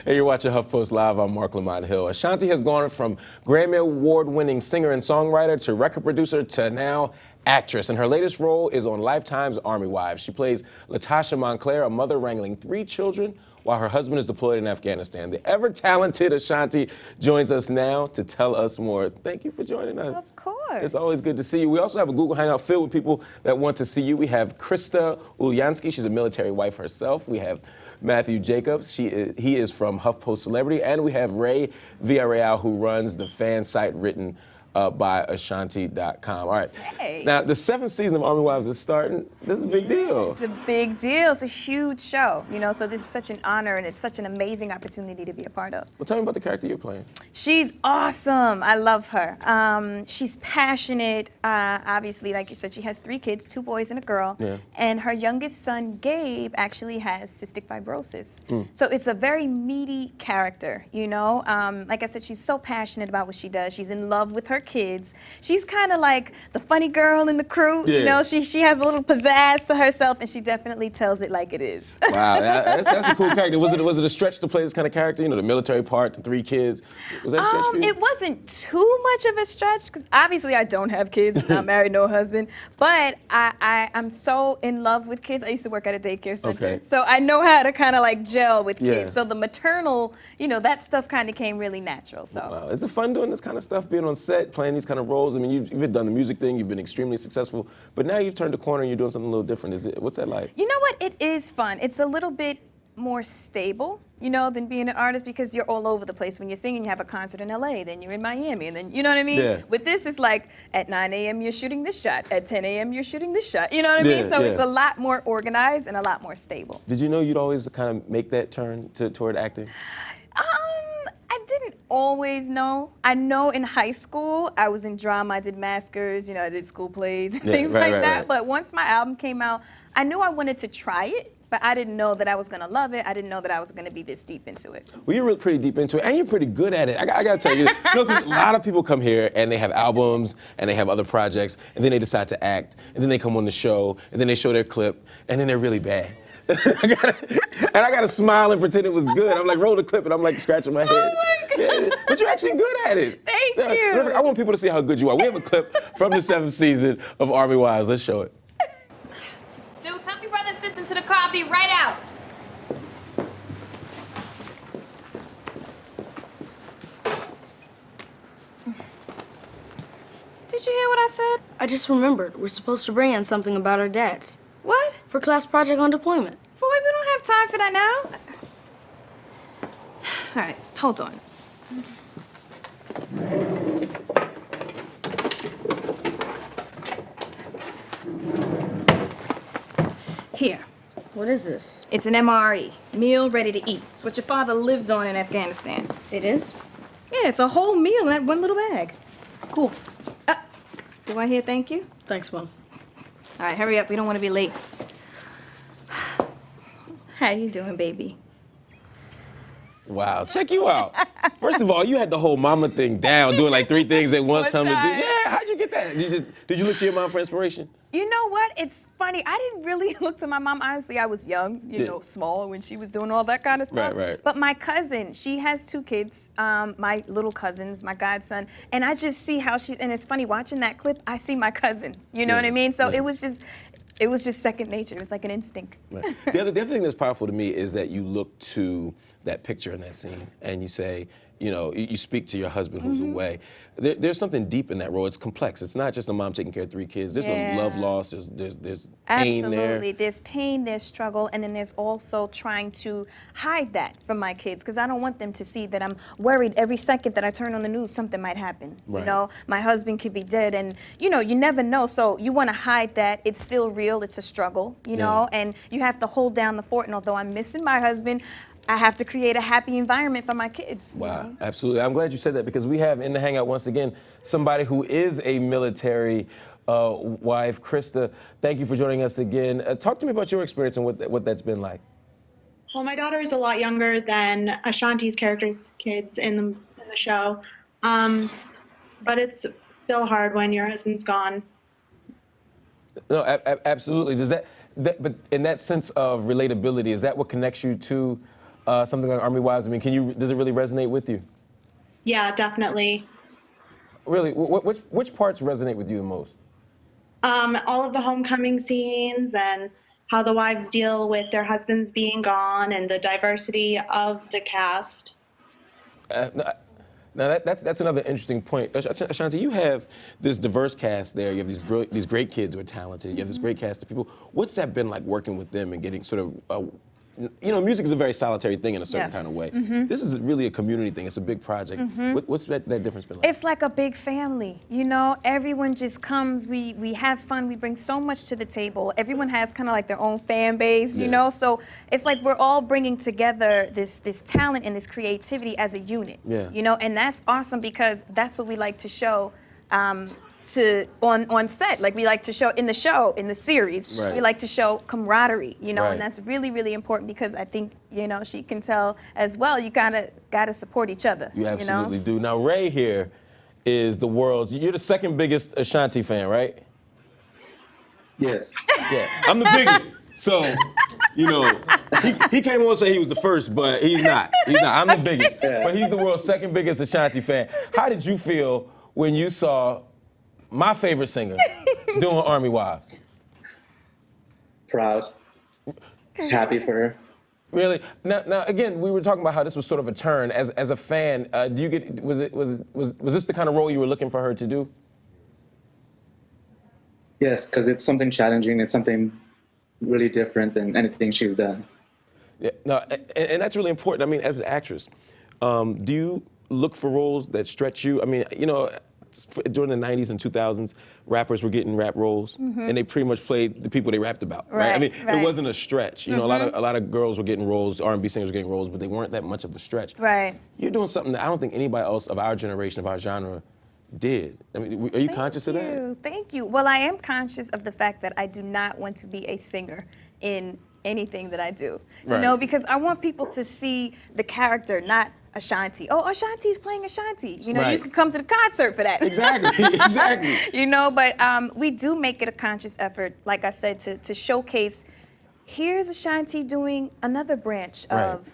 Hey, you're watching HuffPost Live. I'm Mark Lamont Hill. Ashanti has gone from Grammy Award-winning singer and songwriter to record producer to now actress. And her latest role is on Lifetime's Army Wives. She plays Latasha Montclair, a mother wrangling 3 children while her husband is deployed in Afghanistan. The ever-talented Ashanti joins us now to tell us more. Thank you for joining us. Of course. It's always good to see you. We also have a Google Hangout filled with people that want to see you. We have Krista Ulyansky. She's a military wife herself. We have Matthew Jacobs. He is from HuffPost Celebrity. And we have Ray Villarreal, who runs the fan site written by Ashanti.com. All right. Hey. Now, the 7th season of Army Wives is starting. This is a big deal. It's a big deal. It's a huge show, you know, so this is such an honor and it's such an amazing opportunity to be a part of. Well, tell me about the character you're playing. She's awesome. I love her. She's passionate. Obviously, like you said, she has 3 kids, 2 boys and a girl. Yeah. And her youngest son, Gabe, actually has cystic fibrosis. So it's a very meaty character, you know. Like I said, she's so passionate about what she does. She's in love with her kids. She's kind of like the funny girl in the crew, you know. She has a little pizzazz to herself, and she definitely tells it like it is. Wow, that's a cool character. Was it a stretch to play this kind of character? You know, the military part, the 3 kids. Was that a stretch for you? It wasn't too much of a stretch because obviously I don't have kids. I'm not married, no husband. But I'm so in love with kids. I used to work at a daycare center, so I know how to kind of like gel with kids. So the maternal, you know, that stuff kind of came really natural. So. Wow. Is it fun doing this kind of stuff, being on set, playing these kind of roles? I mean, you've done the music thing, you've been extremely successful, but now you've turned the corner and you're doing something a little different. What's that like? You know what? It is fun. It's a little bit more stable, you know, than being an artist because you're all over the place. When you're singing, you have a concert in LA, then you're in Miami, and then, you know what I mean? Yeah. With this, it's like at 9 a.m. you're shooting this shot, at 10 a.m. you're shooting this shot, you know what I mean? So it's a lot more organized and a lot more stable. Did you know you'd always kind of make that turn toward acting? I didn't always know. I know in high school, I was in drama, I did maskers, you know, I did school plays and things like that. But once my album came out, I knew I wanted to try it, but I didn't know that I was gonna love it. I didn't know that I was gonna be this deep into it. Well, you're really pretty deep into it, and you're pretty good at it. I gotta tell you, because a lot of people come here and they have albums and they have other projects, and then they decide to act, and then they come on the show, and then they show their clip, and then they're really bad. I gotta smile and pretend it was good. I'm like, roll the clip, and I'm like scratching my head. Oh my God. Yeah, but you're actually good at it. Thank you. I want people to see how good you are. We have a clip from the 7th season of Army Wives. Let's show it. Deuce, help your brother and sister to the car. I'll be right out. Did you hear what I said? I just remembered. We're supposed to bring in something about our dads. What? For class project on deployment. Boy, we don't have time for that now. All right, hold on. Here. What is this? It's an MRE, meal ready to eat. It's what your father lives on in Afghanistan. It is? Yeah, it's a whole meal in that one little bag. Cool. Do I hear thank you? Thanks, Mom. All right, hurry up. We don't want to be late. How you doing, baby? Wow, check you out. First of all, you had the whole mama thing down, doing like 3 things at once. One Time to do. time. Yeah, how'd you get that? Did you look to your mom for inspiration? You know what? It's funny. I didn't really look to my mom. Honestly, I was young, you know, small when she was doing all that kind of stuff. Right. But my cousin, she has 2 kids, my little cousins, my godson, and I just see how she's, and it's funny, watching that clip, I see my cousin. You know what I mean? So it was just second nature. It was like an instinct. Right. The other thing that's powerful to me is that you look to that picture in that scene and you say, you know, you speak to your husband who's away. There's something deep in that role. It's complex. It's not just a mom taking care of 3 kids. There's a love loss. There's pain there. Absolutely. There's pain, there's struggle, and then there's also trying to hide that from my kids because I don't want them to see that I'm worried every second that I turn on the news, something might happen. Right. You know, my husband could be dead, and you know, you never know. So you want to hide that. It's still real. It's a struggle, you know, and you have to hold down the fort. And although I'm missing my husband, I have to create a happy environment for my kids. Wow, you know? absolutely. I'm glad you said that because we have in the Hangout once again somebody who is a military wife. Krista, thank you for joining us again. Talk to me about your experience and what that's been like. Well, my daughter is a lot younger than Ashanti's character's kids in the show, but it's still hard when your husband's gone. No, absolutely. Does that, but in that sense of relatability, is that what connects you to something like Army Wives? I mean, does it really resonate with you? Yeah, definitely. Really, which parts resonate with you the most? All of the homecoming scenes and how the wives deal with their husbands being gone and the diversity of the cast. Now that's another interesting point. Ashanti, you have this diverse cast there. You have these great kids who are talented. You have this great cast of people. What's that been like working with them and getting sort of, music is a very solitary thing in a certain kind of way. This is really a community thing. It's a big project. What's that difference been like? It's like a big family, everyone just comes, we have fun, we bring so much to the table. Everyone has kind of like their own fan base, so it's like we're all bringing together this talent and this creativity as a unit, and that's awesome because that's what we like to show on set. Like we like to show in the series, we like to show camaraderie, and that's really, really important because I think, she can tell as well, you gotta support each other. You absolutely do. Now Ray here is you're the second biggest Ashanti fan, right? Yes. Yeah, I'm the biggest. So, he came on and said he was the first, but he's not. I'm the biggest. But he's the world's second biggest Ashanti fan. How did you feel when you saw my favorite singer doing Army Wives? Proud. Just happy for her. Really? Now again, we were talking about how this was sort of a turn. As a fan, was this the kind of role you were looking for her to do? Yes, because it's something challenging. It's something really different than anything she's done. Yeah. No, and that's really important. I mean, as an actress, do you look for roles that stretch you? I mean, during the 90s and 2000s, rappers were getting rap roles, and they pretty much played the people they rapped about, right? I mean, it wasn't a stretch. A lot of girls were getting roles, R&B singers were getting roles, but they weren't that much of a stretch. Right. You're doing something that I don't think anybody else of our generation, of our genre, did. I mean, are you conscious of that? Thank you. Well, I am conscious of the fact that I do not want to be a singer in anything that I do. Because I want people to see the character, not Ashanti. Oh, Ashanti's playing Ashanti. You can come to the concert for that. Exactly. But we do make it a conscious effort, like I said, to showcase, here's Ashanti doing another branch of,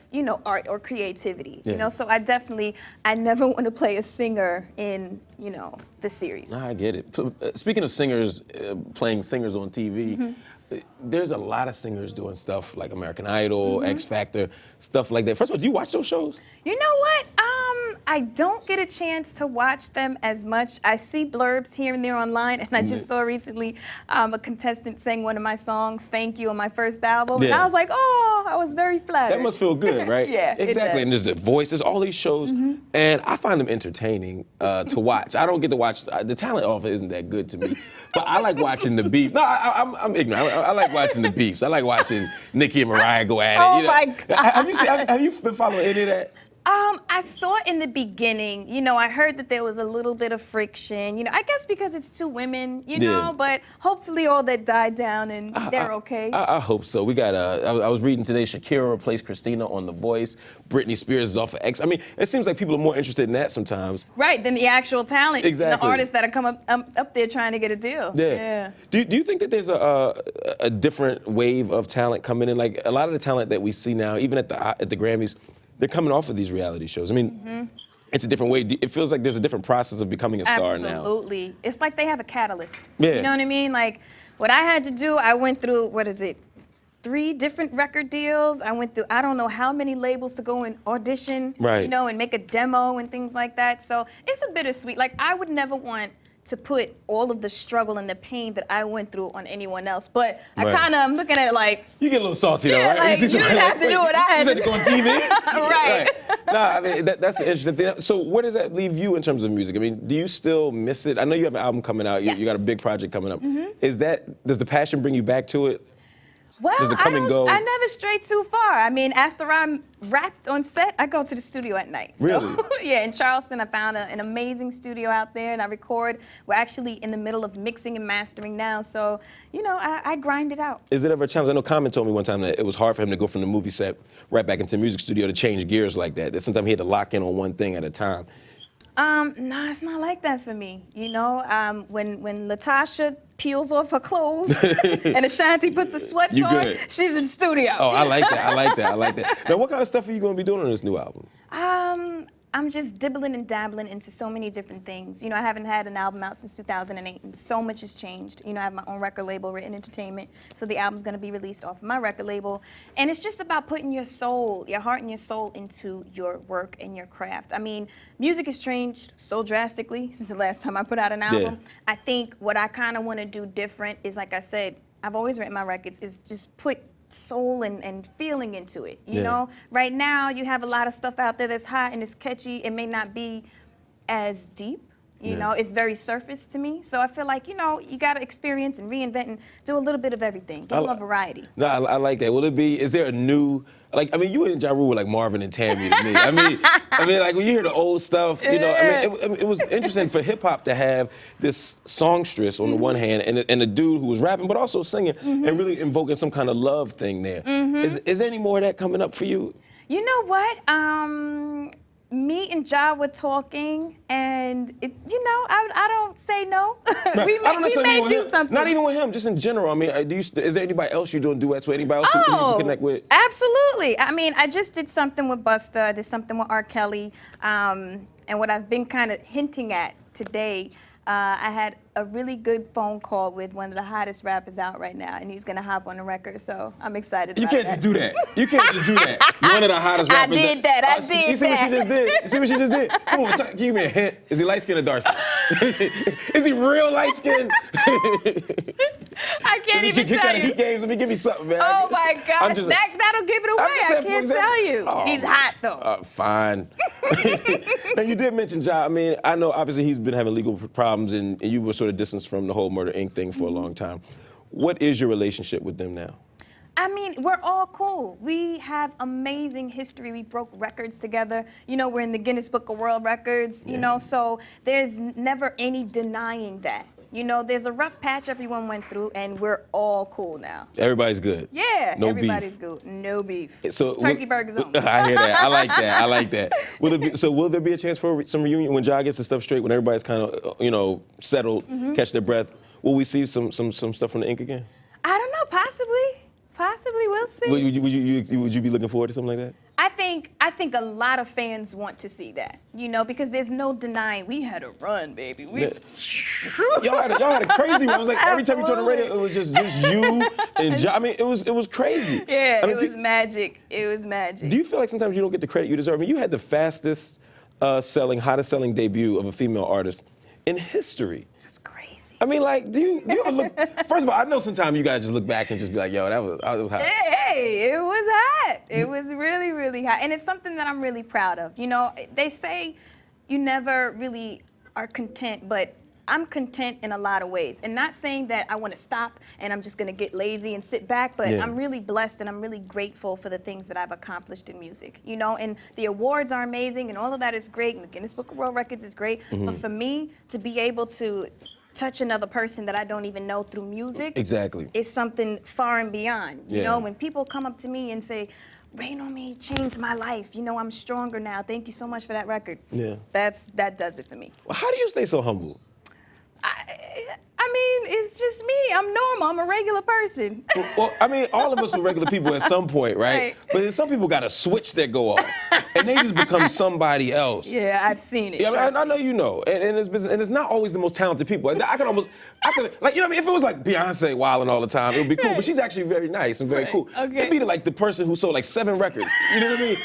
art or creativity. So I never want to play a singer in, the series. No, I get it. Speaking of singers, playing singers on TV, there's a lot of singers doing stuff like American Idol, X Factor, stuff like that. First of all, do you watch those shows? You know what? I don't get a chance to watch them as much. I see blurbs here and there online, and I just saw recently a contestant sang one of my songs, Thank You, on my first album. And I was like, oh, I was very flattered. That must feel good, right? Yeah, exactly. And there's the voices, all these shows, and I find them entertaining to watch. I don't get to watch, the talent off it isn't that good to me, but I like watching the beef. No, I'm ignorant. I like watching the beefs. I like watching Nicki and Mariah go at it. Oh my God. Have you been following any of that? I saw in the beginning, I heard that there was a little bit of friction, I guess because it's two women, but hopefully all that died down and they're okay. I hope so. We got, I was reading today, Shakira replaced Christina on The Voice. Britney Spears is off of X. I mean, it seems like people are more interested in that sometimes. Right, than the actual talent. Exactly. The artists that are come up there trying to get a deal. Yeah. Do you think that there's a different wave of talent coming in? Like a lot of the talent that we see now, even at the Grammys, they're coming off of these reality shows. I mean, it's a different way. It feels like there's a different process of becoming a star now. Absolutely. It's like they have a catalyst. Yeah. You know what I mean? Like, what I had to do, I went through, 3 different record deals. I went through, I don't know how many labels to go and audition, and make a demo and things like that. So it's a bittersweet. Like, I would never want to put all of the struggle and the pain that I went through on anyone else. But I kind of am looking at it like... You get a little salty though, right? Like, you didn't have to do what I had to do. You had to go on TV? Right. Nah, I mean, that's an interesting thing. So where does that leave you in terms of music? I mean, do you still miss it? I know you have an album coming out. You got a big project coming up. Does the passion bring you back to it? Well, Does it come and go? I never stray too far. I mean, after I'm wrapped on set, I go to the studio at night. Really? So, yeah, in Charleston, I found an amazing studio out there, and I record. We're actually in the middle of mixing and mastering now, so, I grind it out. Is it ever a challenge? I know Common told me one time that it was hard for him to go from the movie set right back into the music studio to change gears like that. That sometimes he had to lock in on one thing at a time. Nah, it's not like that for me. You know, when Latasha peels off her clothes and Ashanti puts the sweats You on, good. she's in the studio. Oh, I like that. I like that. I like that. Now, what kind of stuff are you going to be doing on this new album? I'm just dibbling and dabbling into so many different things. You know, I haven't had an album out since 2008, and so much has changed. You know, I have my own record label, Written Entertainment, so the album's gonna be released off of my record label. And it's just about putting your soul, your heart and your soul into your work and your craft. I mean, music has changed so drastically since the last time I put out an album. Yeah. I think what I kind of want to do different is, like I said, I've always written my records, is just put soul and feeling into it. You know, right now you have a lot of stuff out there that's hot and it's catchy. It may not be as deep. You know, it's very surface to me. So I feel like, you know, you got to experience and reinvent and do a little bit of everything. Give them a variety. No, I like that. Will it be, is there a new, like, I mean, you and Ja Rule were like Marvin and Tammy to me. I mean, like when you hear the old stuff, you know, I mean, it was interesting for hip hop to have this songstress on the one hand and a dude who was rapping, but also singing and really invoking some kind of love thing there. Is there any more of that coming up for you? You know what? Me and Ja were talking, and you know, I don't say no. Right. we may do him. something. Not even with him, just in general. I mean, is there anybody else you're doing duets with? Anybody else who you can connect with? Absolutely. I mean, I just did something with Busta. I did something with R. Kelly. And what I've been kind of hinting at today, I had a really good phone call with one of the hottest rappers out right now, and he's gonna hop on the record, so I'm excited about that. You can't just do that. You can't just do that. You're one of the hottest rappers. I did that. You see what she just did? You see what she just did? Come on, give me a hint. Is he light skinned or dark skinned? Is he real light skinned? I can't even tell you. Heat games. Let me give me something, man. Oh my gosh, that'll give it away. I can't tell you. Oh, he's hot though. Fine. Now you did mention Ja. I mean, I know obviously he's been having legal problems, and you were sort of distanced from the whole Murder Inc. thing for a long time. What is your relationship with them now? I mean, we're all cool. We have amazing history. We broke records together. You know, we're in the Guinness Book of World Records, you know, so there's never any denying that. You know, there's a rough patch everyone went through, and we're all cool now. Everybody's good. Yeah, no everybody's beef. good. No beef. So Turkey burgers only. I hear that. I like that. I like that. Will there be a chance for some reunion when Ja gets the stuff straight, when everybody's kind of, you know, settled, catch their breath? Will we see some stuff from the Ink again? I don't know. Possibly. We'll see. Would you be looking forward to something like that? I think a lot of fans want to see that, you know, because there's no denying we had a run, baby. Y'all had a crazy run. It was like every time you turn the radio, it was just you and Ja. I mean, it was crazy. Yeah, I mean, it was magic. It was magic. Do you feel like sometimes you don't get the credit you deserve? I mean, you had the fastest hottest selling debut of a female artist in history. That's crazy. I mean, like, do you ever look? First of all, I know sometimes you guys just look back and just be like, "Yo, that was hot." Hey, it was hot. It was really, really hot, and it's something that I'm really proud of. You know, they say you never really are content, but I'm content in a lot of ways. And not saying that I want to stop and I'm just going to get lazy and sit back, but I'm really blessed and I'm really grateful for the things that I've accomplished in music. You know, and the awards are amazing and all of that is great, and the Guinness Book of World Records is great. But for me to be able to touch another person that I don't even know through music is something far and beyond. You know, when people come up to me and say, "Rain on Me changed my life. You know, I'm stronger now. Thank you so much for that record." Yeah. That does it for me. Well, how do you stay so humble? I mean, it's just me. I'm normal. I'm a regular person. Well, I mean, all of us are regular people at some point, right? But then some people got a switch that go off, and they just become somebody else. Yeah, I've seen it. Yeah, I know you know, and it's not always the most talented people. I could, like, you know what I mean? If it was like Beyonce wilding all the time, it would be cool. But she's actually very nice and very cool. Okay. It'd be like the person who sold like 7 records. You know what I mean?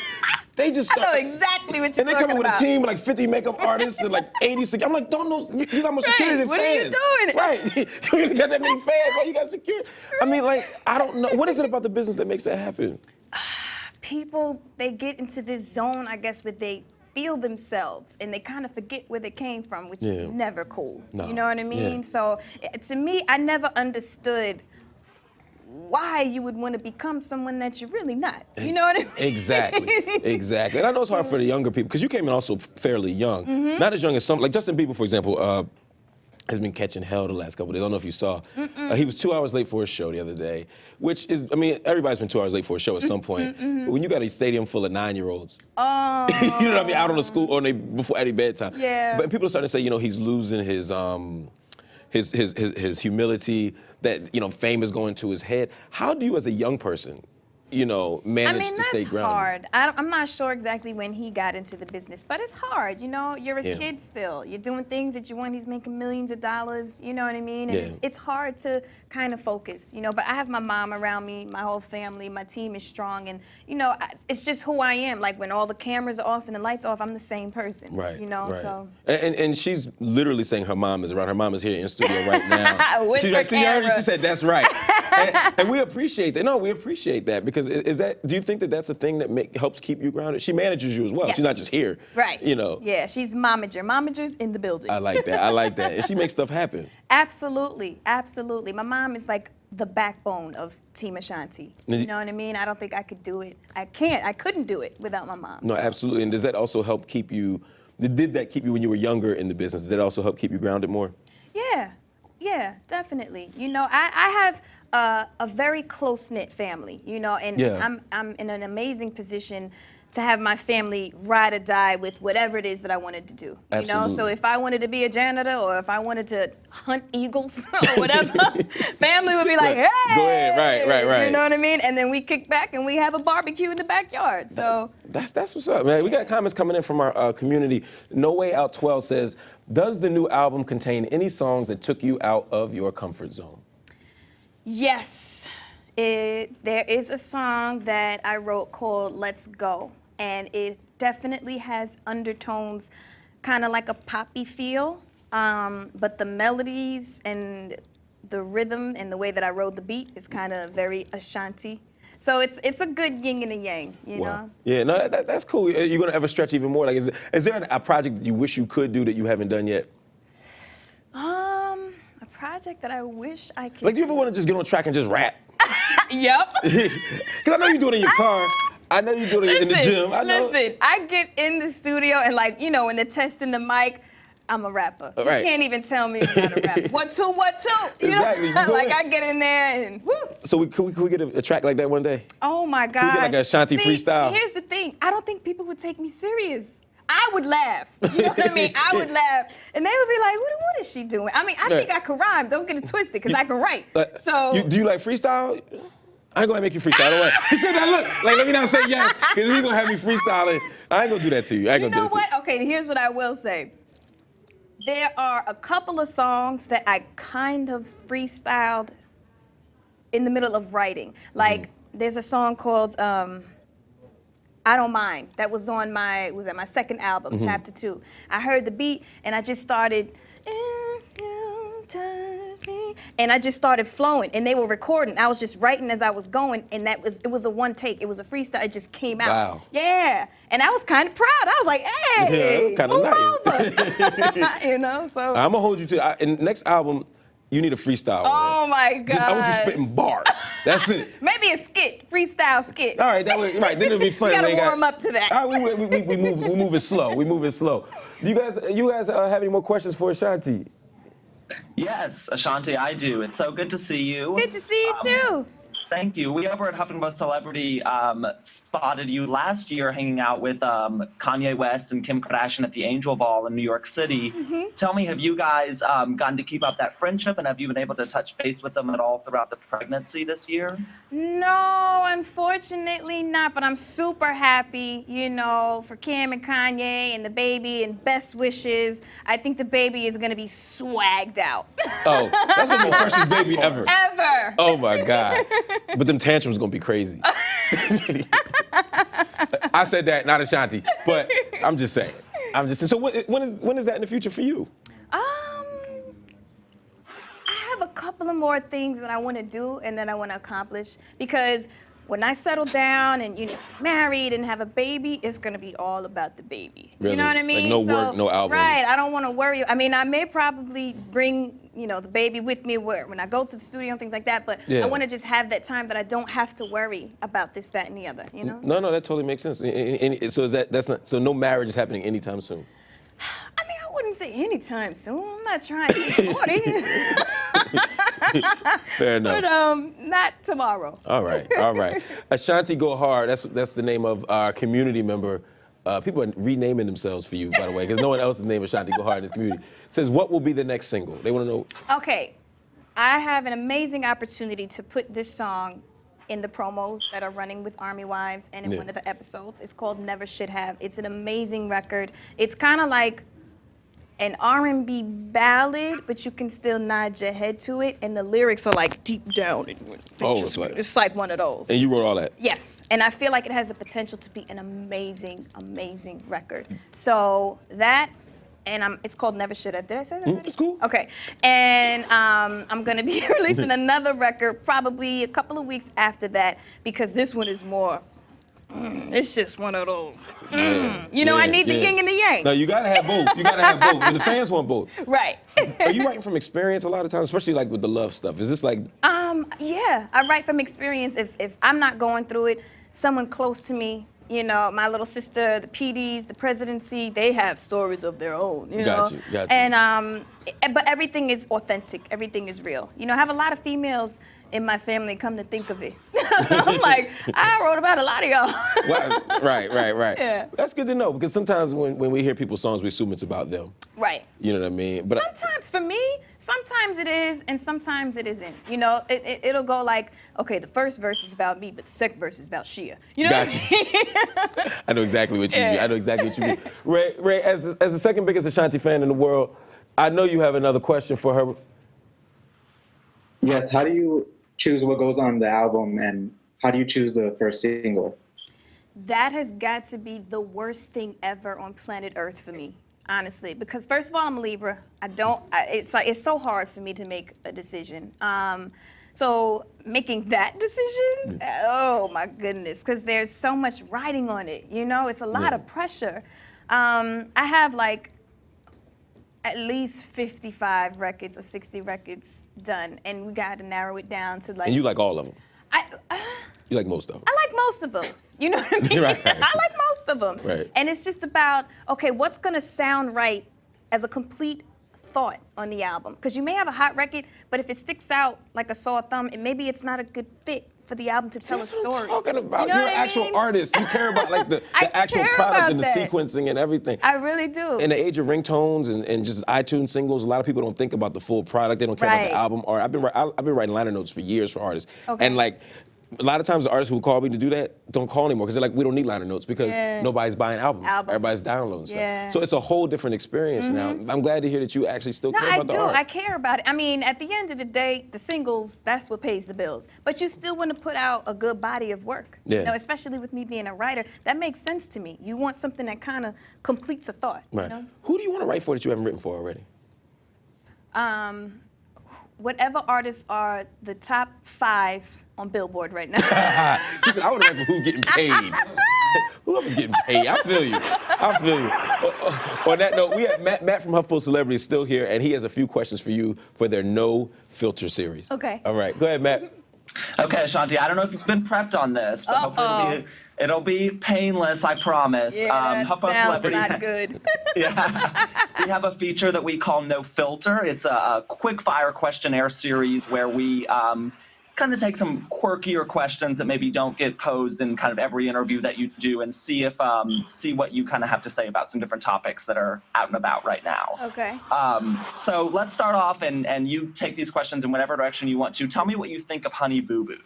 They just start, I know exactly what you're and they come in with a team with like 50 makeup artists and like 80. I'm like, don't know, you got more security than what fans. What are you doing? Right. You got that many fans. Why you got security? I mean, like, I don't know. What is it about the business that makes that happen? People, they get into this zone, I guess, where they feel themselves and they kind of forget where they came from, which is never cool. No. You know what I mean? Yeah. So to me, I never understood why you would want to become someone that you're really not. You know what I mean? Exactly. And I know it's hard for the younger people, because you came in also fairly young. Not as young as some, like Justin Bieber, for example. has been catching hell the last couple of days. I don't know if you saw. He was 2 hours late for his show the other day, which is, I mean, everybody's been 2 hours late for a show at some point. But when you got a stadium full of 9-year-olds, Oh. you know what I mean, out on the school or before any bedtime. Yeah. But people are starting to say, you know, he's losing his humility, that, you know, fame is going to his head. How do you, as a young person, you know, manage to stay that's grounded? hard. I'm not sure exactly when he got into the business, but it's hard. You know, you're a kid still. You're doing things that you want. He's making millions of dollars. You know what I mean? And it's hard to kind of focus. You know, but I have my mom around me, my whole family, my team is strong, and you know, it's just who I am. Like when all the cameras are off and the lights off, I'm the same person. Right. You know, right. so. And she's literally saying her mom is around. Her mom is here in studio right now. With She's her like, see, you heard her? camera. She said that's right. and we appreciate that. No, we appreciate that because is that? Do you think that that's a thing that helps keep you grounded? She manages you as well. Yes. She's not just here. Right. You know. Yeah, she's momager. Momager's in the building. I like that. I like that. And she makes stuff happen. Absolutely, absolutely. My mom is like the backbone of Team Ashanti. You know what I mean? I don't think I could do it. I couldn't do it without my mom. No, absolutely. And does that also help keep you? Did that keep you when you were younger in the business? Did that also help keep you grounded more? Yeah, definitely. You know, I have a very close-knit family, you know, and I'm in an amazing position to have my family ride or die with whatever it is that I wanted to do. You know, so if I wanted to be a janitor or if I wanted to hunt eagles or whatever, family would be like, hey! Go ahead, right. You know what I mean? And then we kick back and we have a barbecue in the backyard, so. That's what's up, man. We got comments coming in from our community. No Way Out 12 says, does the new album contain any songs that took you out of your comfort zone? Yes. There is a song that I wrote called Let's Go, and it definitely has undertones kind of like a poppy feel, but the melodies and the rhythm and the way that I wrote the beat is kind of very Ashanti. So it's a good yin and a yang, you know? Yeah, no, that's cool. You're gonna ever stretch even more? Like, is there a project that you wish you could do that you haven't done yet? A project that I wish I could Like, do you ever want to just get on track and just rap? Yep. Because I know you do it in your car. I know you do it in the gym. I know. Listen, I get in the studio and like, you know, when they're testing the mic, I'm a rapper. You can't even tell me I'm not a rapper. 1, 2, 1, 2. You Exactly. know? Like I get in there and whoo. So could we get a track like that one day? Oh my gosh. Can we get like a Ashanti freestyle? Here's the thing. I don't think people would take me serious. I would laugh. You know what I mean? I would laugh. And they would be like, what is she doing? I mean, I think I can rhyme. Don't get it twisted, because I can write. So. Do you like freestyle? I ain't gonna make you freestyle. Don't worry. He said that, look, like, let me not say yes, because he's gonna have me freestyling. I ain't gonna do that to you. I ain't gonna do that to you. You know what? Okay, here's what I will say. There are a couple of songs that I kind of freestyled in the middle of writing. Like, there's a song called I Don't Mind. That was on my second album, Chapter 2. I heard the beat, and I just started, and I just started flowing, and they were recording. I was just writing as I was going, and it was a one take. It was a freestyle. It just came out. Wow. Yeah, and I was kind of proud. I was like, hey, kind of nice. You know, so. I'm gonna hold you to in the next album. You need a freestyle. Oh my God. I want you spitting bars. That's it. Maybe a skit, freestyle skit. All right, right. Then it'll be fun. You gotta warm up to that. All right, we move it slow. We move it slow. You guys have any more questions for Ashanti? Yes, Ashanti, I do. It's so good to see you. Good to see you too. Thank you. We over at HuffPost Celebrity spotted you last year hanging out with Kanye West and Kim Kardashian at the Angel Ball in New York City. Tell me, have you guys gotten to keep up that friendship, and have you been able to touch base with them at all throughout the pregnancy this year? No, unfortunately not, but I'm super happy, you know, for Kim and Kanye and the baby, and best wishes. I think the baby is gonna be swagged out. Oh, that's gonna be the freshest baby ever. Ever. Oh my God. But them tantrums gonna be crazy. I said that, not Ashanti, but I'm just saying. So when is that in the future for you? I have a couple of more things that I want to do and that I want to accomplish, because when I settle down and married and have a baby, it's gonna be all about the baby. Really? You know what I mean? Like no work, no albums. Right. I don't want to worry. I mean, I may probably bring the baby with me when I go to the studio and things like that. But I want to just have that time that I don't have to worry about this, that, and the other. You know? No, that totally makes sense. So that's not. So no marriage is happening anytime soon. I mean, I wouldn't wouldn't say anytime soon. I'm not trying to be 40. Fair enough. But not tomorrow. All right, all right. Ashanti Go Hard, that's the name of our community member. People are renaming themselves for you, by the way, because no one else is named Ashanti Go Hard in this community. Says, what will be the next single? They want to know. Okay, I have an amazing opportunity to put this song in the promos that are running with Army Wives and in one of the episodes. It's called Never Should Have. It's an amazing record. It's kind of like an R&B ballad, but you can still nod your head to it, and the lyrics are like deep down. It's like one of those. And you wrote all that? Yes, and I feel like it has the potential to be an amazing, amazing record. So that, and it's called Never Should Have. Did I say that already? It's cool. Okay, and I'm gonna be releasing another record probably a couple of weeks after that, because this one is more, it's just one of those. You know, I need the yin and the yang. No, you gotta have both. You gotta have both. And the fans want both. Right. Are you writing from experience a lot of times, especially like with the love stuff? Is this like? Yeah, I write from experience. If I'm not going through it, someone close to me, you know, my little sister, the PDs, the presidency, they have stories of their own, you know? Got you. And, but everything is authentic. Everything is real. You know, I have a lot of females in my family, come to think of it. I'm like, I wrote about a lot of y'all. Wow. Right. Yeah. That's good to know, because sometimes when we hear people's songs, we assume it's about them. Right. You know what I mean? But sometimes, for me, sometimes it is, and sometimes it isn't. You know, it'll go like, okay, the first verse is about me, but the second verse is about Shia. You know what I mean? I know exactly what you mean. I know exactly what you mean. Ray, as the second biggest Ashanti fan in the world, I know you have another question for her. Yes, how do you choose what goes on the album, and how do you choose the first single? That has got to be the worst thing ever on planet Earth for me, honestly. Because first of all, I'm a Libra. It's so hard for me to make a decision. So making that decision, oh my goodness, because there's so much writing on it. You know, it's a lot of pressure. I have like at least 55 records or 60 records done, and we got to narrow it down to like. And you like all of them? You like most of them? I like most of them. You know what I mean? Right. I like most of them. Right. And it's just about, okay, what's gonna sound right as a complete thought on the album? Because you may have a hot record, but if it sticks out like a sore thumb, maybe it's not a good fit for the album to tell a story. That's what I'm talking about. You know You're an actual artist. You care about like the actual product and the sequencing and everything. I really do. In the age of ringtones and just iTunes singles, a lot of people don't think about the full product. They don't care about the album art. I've been writing liner notes for years for artists. Okay. And like, a lot of times the artists who call me to do that don't call anymore because they're like, we don't need liner notes because nobody's buying albums. Everybody's downloading stuff. So it's a whole different experience now. I'm glad to hear that you actually still care about the art. I care about it. I mean, at the end of the day, the singles, that's what pays the bills. But you still want to put out a good body of work. You know, especially with me being a writer, that makes sense to me. You want something that kind of completes a thought. Right. You know? Who do you want to write for that you haven't written for already? Whatever artists are the top 5 on Billboard right now. She said, I want to know who's getting paid. Whoever's getting paid. I feel you. On that note, we have Matt from HuffPost Celebrities still here, and he has a few questions for you for their No Filter series. Okay. All right. Go ahead, Matt. Okay, Ashanti, I don't know if you've been prepped on this, but hopefully it'll be painless, I promise. Yeah, HuffPost sounds Celebrity. not good. Yeah. We have a feature that we call No Filter. It's a quick fire questionnaire series where we kind of take some quirkier questions that maybe don't get posed in kind of every interview that you do and see what you kind of have to say about some different topics that are out and about right now. Okay. So let's start off and you take these questions in whatever direction you want to. Tell me what you think of Honey Boo Boo.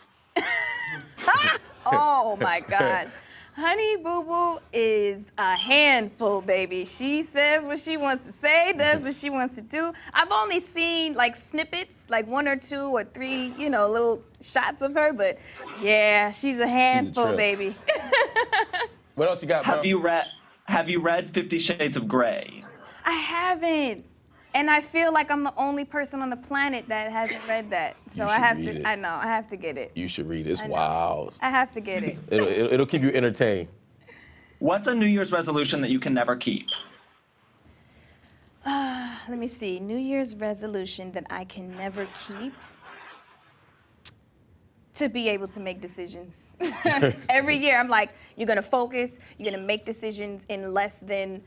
Oh my gosh. Honey Boo Boo is a handful, baby. She says what she wants to say, does what she wants to do. I've only seen like snippets, like 1 or 2 or 3, you know, little shots of her, but yeah, she's a handful, baby. What else you got, bro? Have you read 50 Shades of Grey? I haven't. And I feel like I'm the only person on the planet that hasn't read that. So I have to, I know, I have to get it. You should read it. It's wild. I have to get it. It'll keep you entertained. What's a New Year's resolution that you can never keep? Let me see. New Year's resolution that I can never keep. To be able to make decisions. Every year I'm like, you're gonna focus, you're gonna make decisions in less than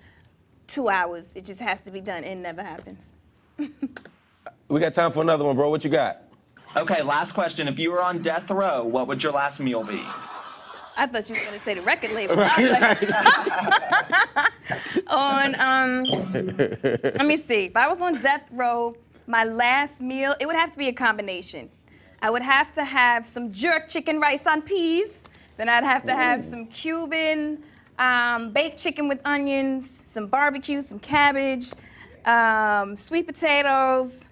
2 hours. It just has to be done. It never happens. We got time for another one, bro. What you got? Okay, last question. If you were on death row, what would your last meal be? I thought you were gonna say the record label. I was like, let me see. If I was on death row, my last meal, it would have to be a combination. I would have to have some jerk chicken rice on peas. Then I'd have to have some Cuban baked chicken with onions, some barbecue, some cabbage, sweet potatoes,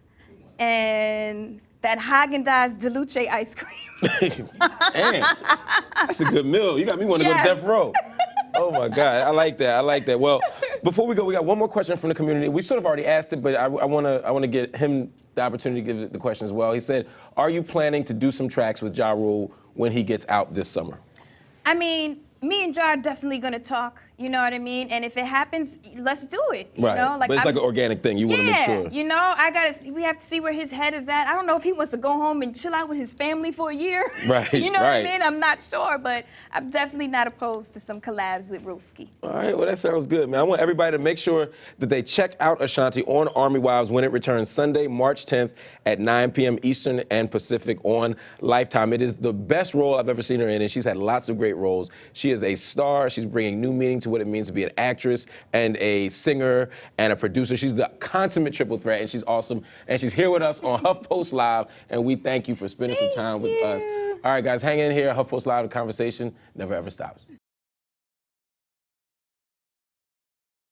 and that Haagen-Dazs Deluxe ice cream. Damn, that's a good meal. You got me wanting to go to Yes. death row. Oh my God, I like that. I like that. Well, before we go, we got one more question from the community. We sort of already asked it, but I want to get him the opportunity to give the question as well. He said, "Are you planning to do some tracks with Ja Rule when he gets out this summer?" I mean, me and Ja are definitely gonna talk. You know what I mean? And if it happens, let's do it. You Right. know? But it's I'm- like an organic thing. You want to make sure. You know, we have to see where his head is at. I don't know if he wants to go home and chill out with his family for a year. Right, You know right. what I mean? I'm not sure, but I'm definitely not opposed to some collabs with Ruski. All right, well, that sounds good, man. I want everybody to make sure that they check out Ashanti on Army Wives when it returns Sunday, March 10th at 9 p.m. Eastern and Pacific on Lifetime. It is the best role I've ever seen her in, and she's had lots of great roles. She is a star. She's bringing new meaning to what it means to be an actress and a singer and a producer. She's the consummate triple threat, and she's awesome. And she's here with us on HuffPost Live, and we thank you for spending some time with us. All right, guys, hang in here. HuffPost Live, the conversation never ever stops.